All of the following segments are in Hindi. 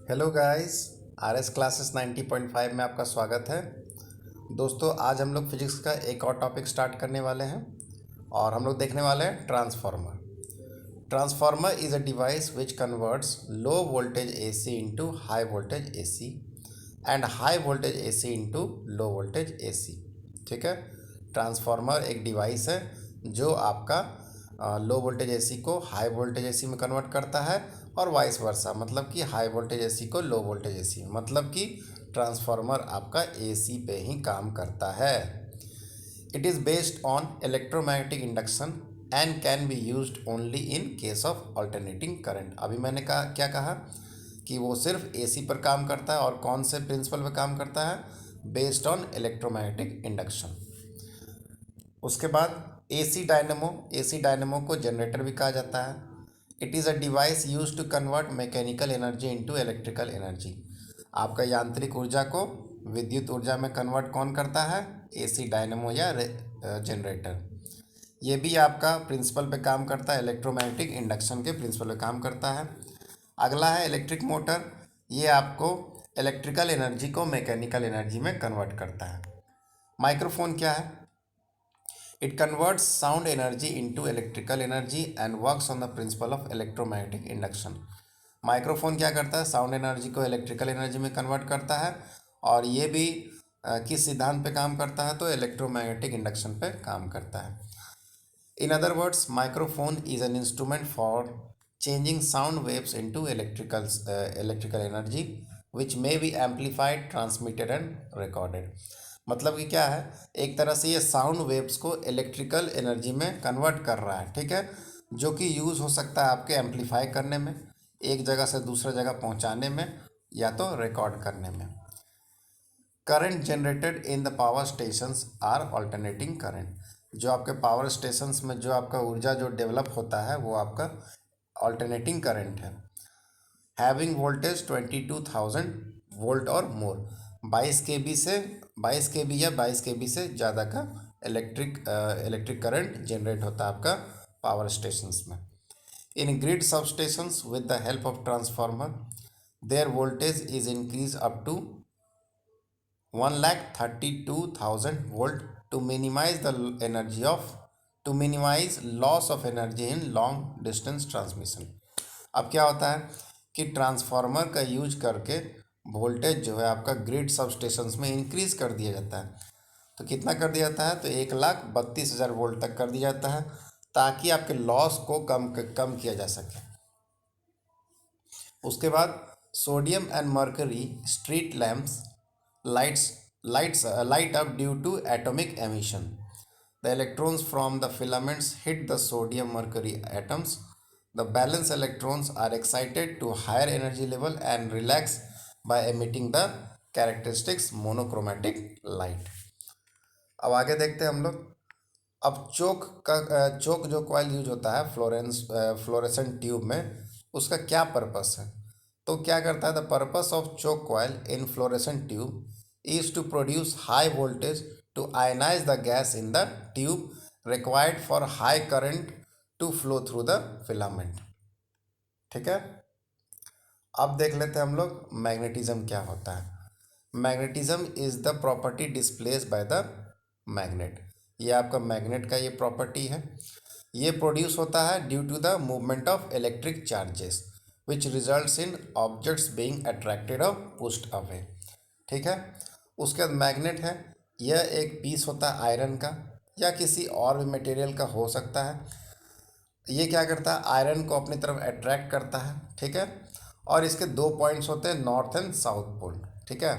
Hello guys. आरएस क्लासेस 90.5 में आपका स्वागत है। दोस्तों, आज हम लोग फिजिक्स का एक और टॉपिक स्टार्ट करने वाले हैं और हम लोग देखने वाले हैं transformer. Transformer is a device which converts low voltage AC into high voltage AC and high voltage AC into low voltage AC. ठीक है। ट्रांसफार्मर एक डिवाइस है जो आपका लो वोल्टेज एसी को हाई वोल्टेज एसी में कन्वर्ट करता है और वाइस वर्सा, मतलब कि हाई वोल्टेज एसी को लो वोल्टेज एसी, मतलब कि ट्रांसफार्मर आपका एसी पे ही काम करता है। It is based on electromagnetic induction and can be used only in case of alternating current. अभी मैंने क्या कहा कि वो सिर्फ एसी पर काम करता है और कौन से प्रिंसिपल पे काम करता है, बेस्ड ऑन इलेक्ट्रोमैग्नेटिक इंडक्शन। उसके बाद एसी डायनेमो को जनरेटर भी कहा जाता है। It is a device use to convert mechanical energy into electrical energy. आपका यांत्रिक ऊर्जा को विद्युत ऊर्जा में कन्वर्ट कौन करता है? एसी डायनेमो या जनरेटर। ये भी आपका प्रिंसिपल पे काम करता है, इलेक्ट्रोमैग्नेटिक इंडक्शन के प्रिंसिपल पे काम करता है। अगला है इलेक्ट्रिक मोटर। ये आपको इलेक्ट्रिकल एनर्जी को मैकेनिकल एनर्जी में कन्वर्ट करता है। माइक्रोफोन क्या है? It converts sound energy into electrical energy and works on the principle of electromagnetic induction. Microphone क्या करता है? साउंड एनर्जी को इलेक्ट्रिकल एनर्जी में कन्वर्ट करता है और ये भी किस सिद्धांत पे काम करता है? तो इलेक्ट्रोमैग्नेटिक इंडक्शन पे काम करता है। In other words, microphone is an instrument for changing sound waves into electrical energy which may be amplified, transmitted and recorded. मतलब कि क्या है, एक तरह से ये साउंड वेव्स को इलेक्ट्रिकल एनर्जी में कन्वर्ट कर रहा है। ठीक है, जो कि यूज़ हो सकता है आपके एम्पलीफाई करने में, एक जगह से दूसरे जगह पहुंचाने में, या तो रिकॉर्ड करने में। Current generated in the power stations are alternating current. जो आपके पावर स्टेशंस में जो आपका ऊर्जा जो डेवलप होता है वो आपका अल्टरनेटिंग करंट है। हैविंग वोल्टेज 22,000 वोल्ट और मोर। 22 के बी या 22 के बी से ज़्यादा का इलेक्ट्रिक करंट जनरेट होता है आपका पावर स्टेशंस में। In grid sub stations with the help of transformer there voltage is increase up to 1,32,000 volt to minimize loss of energy in long distance transmission. अब क्या होता है कि ट्रांसफार्मर का यूज करके वोल्टेज जो है आपका ग्रिड सब स्टेशंस में इंक्रीज कर दिया जाता है। तो कितना कर दिया जाता है? तो 1,32,000 वोल्ट तक कर दिया जाता है, ताकि आपके लॉस को कम किया जा सके। उसके बाद sodium and mercury street lamps light up due to atomic emission. The electrons from the filaments hit the sodium mercury atoms. The valence electrons are excited to higher energy level and relax by emitting the characteristics monochromatic light. अब आगे देखते हैं हम लोग। अब चोक जो कॉइल यूज होता है फ्लोरेसेंट ट्यूब में, उसका क्या पर्पस है? तो क्या करता है? The purpose of choke coil in fluorescent tube is to produce high voltage to ionize the gas in the tube required for high current to flow through the filament. ठीक है। अब देख लेते हैं हम लोग मैग्नेटिज्म क्या होता है। Magnetism is the property displace by the magnet. ये आपका मैग्नेट का ये प्रॉपर्टी है। ये प्रोड्यूस होता है due to the movement of electric charges which results in objects being attracted और पुश्ड अवे। ठीक है। उसके बाद मैग्नेट है, यह एक पीस होता है आयरन का या किसी और भी मटेरियल का हो सकता है। ये क्या करता है? आयरन को अपनी तरफ अट्रैक्ट करता है। ठीक है। और इसके दो पॉइंट्स होते हैं, नॉर्थ एंड साउथ पोल। ठीक है।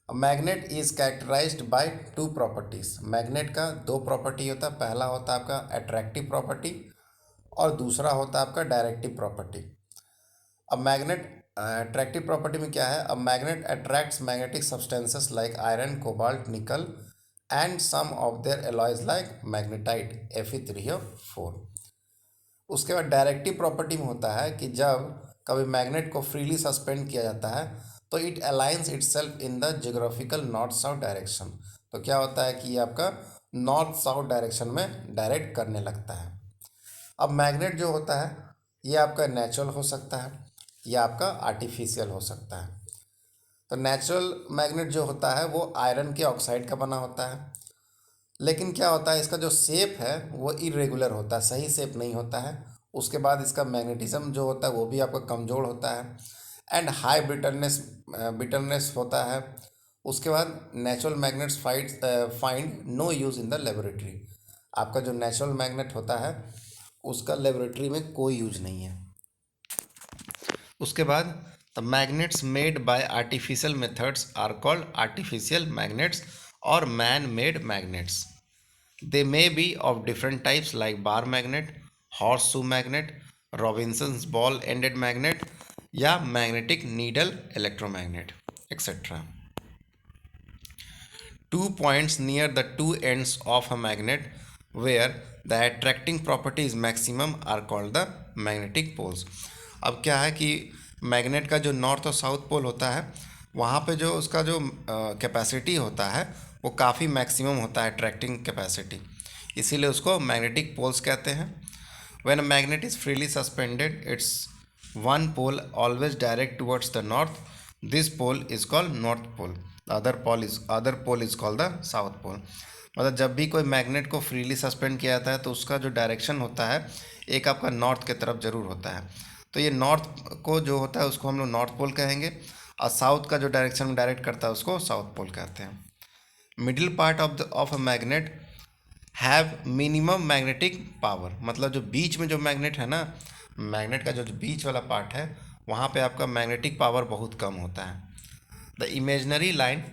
Magnet is characterized by two properties. Magnet का दो प्रॉपर्टी होता है, पहला होता है आपका अट्रैक्टिव प्रॉपर्टी और दूसरा होता है आपका डायरेक्टिव प्रॉपर्टी। अब मैग्नेट अट्रैक्टिव प्रॉपर्टी में क्या है? अब magnet attracts magnetic substances like iron, cobalt, nickel and some of their alloys like magnetite Fe3O4। उसके बाद डायरेक्टिव प्रॉपर्टी में होता है कि जब कभी मैग्नेट को फ्रीली सस्पेंड किया जाता है तो it aligns itself in the geographical north south direction. तो क्या होता है कि ये आपका नॉर्थ साउथ डायरेक्शन में डायरेक्ट करने लगता है। अब मैग्नेट जो होता है ये आपका नेचुरल हो सकता है, या आपका आर्टिफिशियल हो सकता है। तो नेचुरल मैग्नेट जो होता है वो आयरन के ऑक्साइड का बना होता है, लेकिन क्या होता है इसका जो शेप है वो इरेगुलर होता है, सही शेप नहीं होता है। उसके बाद इसका मैग्नेटिज्म जो होता है वो भी आपका कमज़ोर होता है एंड हाई बिटरनेस होता है। उसके बाद natural magnets find no use in the laboratory. आपका जो नेचुरल मैग्नेट होता है उसका लेबोरेटरी में कोई यूज नहीं है। उसके बाद the magnets made by artificial methods are called artificial magnets और man made magnets. They may be of different types like bar magnet, horseshoe magnet, Robinson's ball ended magnet या magnetic needle electromagnet etc. 2 points near the two ends of a magnet where the attracting property is maximum are called the magnetic poles. अब क्या है कि मैग्नेट का जो नॉर्थ और साउथ पोल होता है वहाँ पे जो उसका जो कैपेसिटी होता है वो काफ़ी मैक्सिमम होता है, अट्रैक्टिंग कैपेसिटी, इसीलिए उसको मैग्नेटिक पोल्स कहते हैं। When a magnet is freely suspended its one pole always direct towards the north, this pole is called north pole, other pole is called the south pole. मतलब जब भी कोई मैग्नेट को फ्रीली सस्पेंड किया जाता है तो उसका जो डायरेक्शन होता है एक आपका नॉर्थ की तरफ जरूर होता है। तो ये नॉर्थ को जो होता है उसको हम लोग नॉर्थ पोल कहेंगे और साउथ का जो डायरेक्शन में डायरेक्ट करता है उसको साउथ पोल कहते हैं। Middle part of a magnet have minimum magnetic power, मतलब जो बीच में जो मैग्नेट है ना, मैग्नेट का जो बीच वाला पार्ट है वहाँ पे आपका मैग्नेटिक पावर बहुत कम होता है। The imaginary line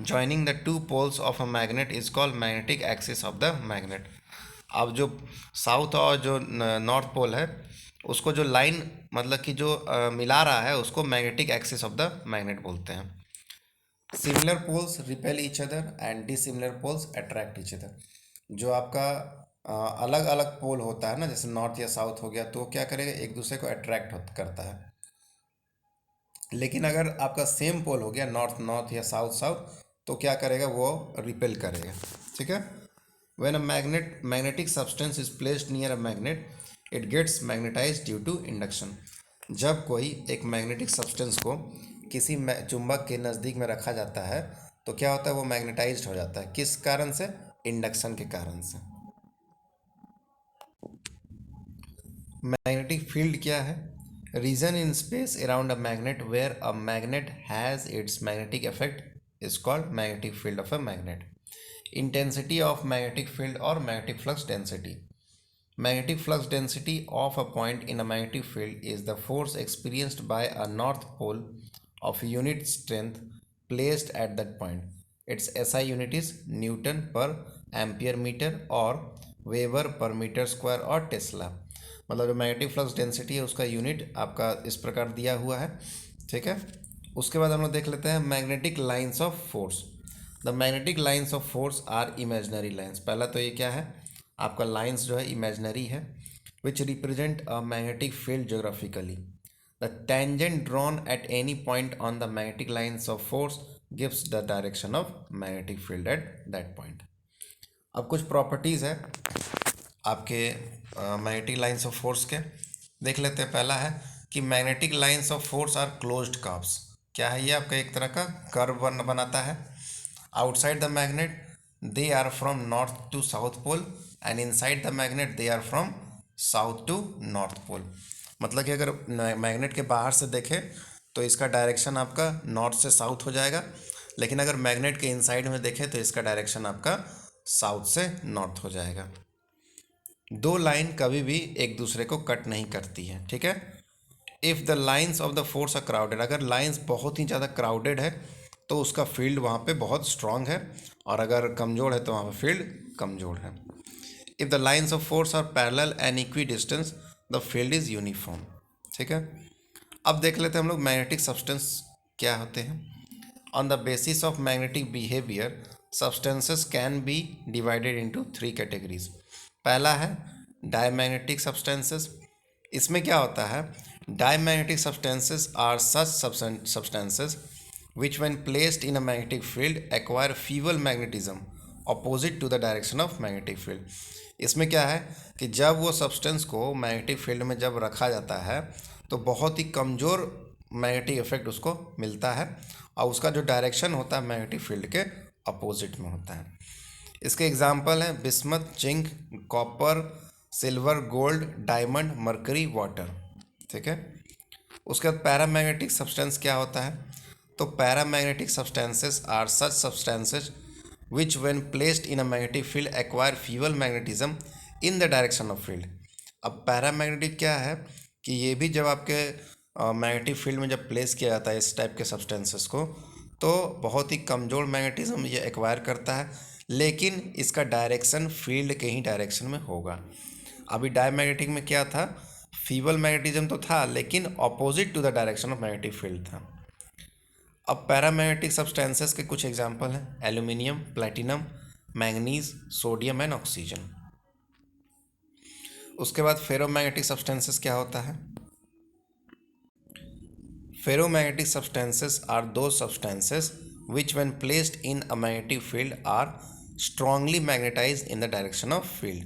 joining the two poles of a magnet is called magnetic axis of the magnet. अब जो साउथ और जो नॉर्थ पोल है उसको जो लाइन मतलब कि जो मिला रहा है उसको magnetic axis of the magnet बोलते हैं। Similar poles repel each other and dissimilar poles attract each other. जो आपका अलग अलग पोल होता है ना, जैसे नॉर्थ या साउथ हो गया, तो क्या करेगा एक दूसरे को अट्रैक्ट करता है। लेकिन अगर आपका सेम पोल हो गया नॉर्थ नॉर्थ या साउथ साउथ तो क्या करेगा वो रिपेल करेगा। ठीक है। When a magnetic substance is placed near a magnet it gets magnetised due to induction. जब कोई एक मैग्नेटिक सब्सटेंस को किसी चुंबक के नज़दीक में रखा जाता है तो क्या होता है वो मैग्नेटाइज्ड हो जाता है। किस कारण से? इंडक्शन के कारण से। मैग्नेटिक फील्ड क्या है? Region in space around a magnet where a magnet has its magnetic effect is called magnetic field of a magnet. Intensity of magnetic field और magnetic flux density. Magnetic flux density of a point in a magnetic field is the force experienced by a north pole of unit strength placed at that point. Its SI unit is Newton per ampere meter और Weber per meter square और टेस्ला। मतलब जो मैग्नेटिक फ्लक्स डेंसिटी है उसका यूनिट आपका इस प्रकार दिया हुआ है। ठीक है। उसके बाद हम लोग देख लेते हैं magnetic lines of force. The magnetic lines of force are imaginary lines. पहला तो ये क्या है आपका लाइन्स जो है इमेजनरी है which represent a magnetic field geographically. The tangent drawn at any point on the magnetic lines of force gives the direction of magnetic field at that point. अब कुछ प्रॉपर्टीज़ है आपके मैग्नेटिक लाइन्स ऑफ फोर्स के देख लेते हैं। पहला है कि magnetic lines of force are closed curves. क्या है ये आपका एक तरह का कर्व बनाता है। Outside the magnet they are from north to south pole and inside the magnet they are from south to north pole. मतलब कि अगर मैग्नेट के बाहर से देखें तो इसका डायरेक्शन आपका नॉर्थ से साउथ हो जाएगा, लेकिन अगर मैग्नेट के इनसाइड में देखें तो इसका डायरेक्शन आपका साउथ से नॉर्थ हो जाएगा। दो लाइन कभी भी एक दूसरे को कट नहीं करती है। ठीक है। If the lines of the force are crowded, अगर लाइन्स बहुत ही ज़्यादा क्राउडेड है तो उसका फील्ड वहाँ पे बहुत स्ट्रांग है, और अगर कमज़ोर है तो वहाँ पे फील्ड कमज़ोर है। If the lines of force are parallel and equidistant the field is uniform. ठीक है। अब देख लेते हैं हम लोग मैग्नेटिक सब्सटेंस क्या होते हैं। On the basis of magnetic behaviour substances can be divided into 3 categories. पहला है डायमैग्नेटिक सब्सटेंसेस। इसमें क्या होता है, diamagnetic substances are such substances which when placed in a magnetic field acquire feeble magnetism opposite to the direction of magnetic field। इसमें क्या है कि जब वो सब्सटेंस को मैग्नेटिक फील्ड में जब रखा जाता है तो बहुत ही कमज़ोर मैग्नेटिक इफेक्ट उसको मिलता है और उसका जो डायरेक्शन होता है मैग्नेटिक फील्ड के अपोजिट में होता है। इसके एग्जाम्पल हैं bismuth, zinc, copper, silver, gold, diamond, mercury, water. ठीक है। उसके बाद पैरामैग्नेटिक सब्सटेंस क्या होता है? तो paramagnetic substances are such substances which when placed in a magnetic field acquire feeble magnetism in the direction of field. अब पैरामैग्नेटिक क्या है कि ये भी जब आपके मैग्नेटिक फील्ड में जब प्लेस किया जाता है इस टाइप के सब्सटेंसेस को, तो बहुत ही कमज़ोर मैग्नेटिज्म ये एक्वायर करता है, लेकिन इसका डायरेक्शन फील्ड के ही डायरेक्शन में होगा। अभी डायमैग्नेटिक में क्या था? फीबल मैग्नेटिज्म तो था लेकिन opposite to the direction of magnetic field था। अब पैरामैग्नेटिक सब्सटेंसेस के कुछ एग्जांपल हैं aluminium, platinum, manganese, sodium and oxygen. उसके बाद फेरोमैग्नेटिक सब्सटेंसेस क्या होता है? Ferromagnetic substances are those substances which when placed in a magnetic field are strongly magnetized in the direction of field।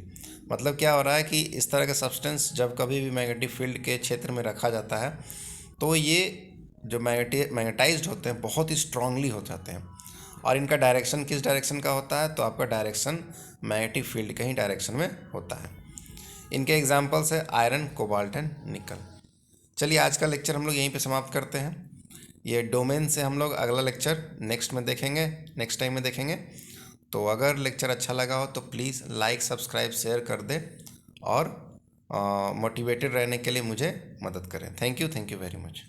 मतलब क्या हो रहा है कि इस तरह का सब्सटेंस जब कभी भी मैग्नेटिक फील्ड के क्षेत्र में रखा जाता है तो ये जो मैग्नेटाइज्ड होते हैं बहुत ही स्ट्रांगली हो जाते हैं, और इनका डायरेक्शन किस डायरेक्शन का होता है? तो आपका डायरेक्शन मैग्नेटिक फील्ड के ही डायरेक्शन में होता है। इनके एग्जाम्पल्स है आयरन, कोबाल्ट एंड निकल। चलिए आज का लेक्चर हम लोग यहीं पे समाप्त करते हैं। ये डोमेन से हम लोग अगला लेक्चर नेक्स्ट टाइम में देखेंगे। तो अगर लेक्चर अच्छा लगा हो तो प्लीज़ लाइक, सब्सक्राइब, शेयर कर दें और मोटिवेटेड रहने के लिए मुझे मदद करें। Thank you very much.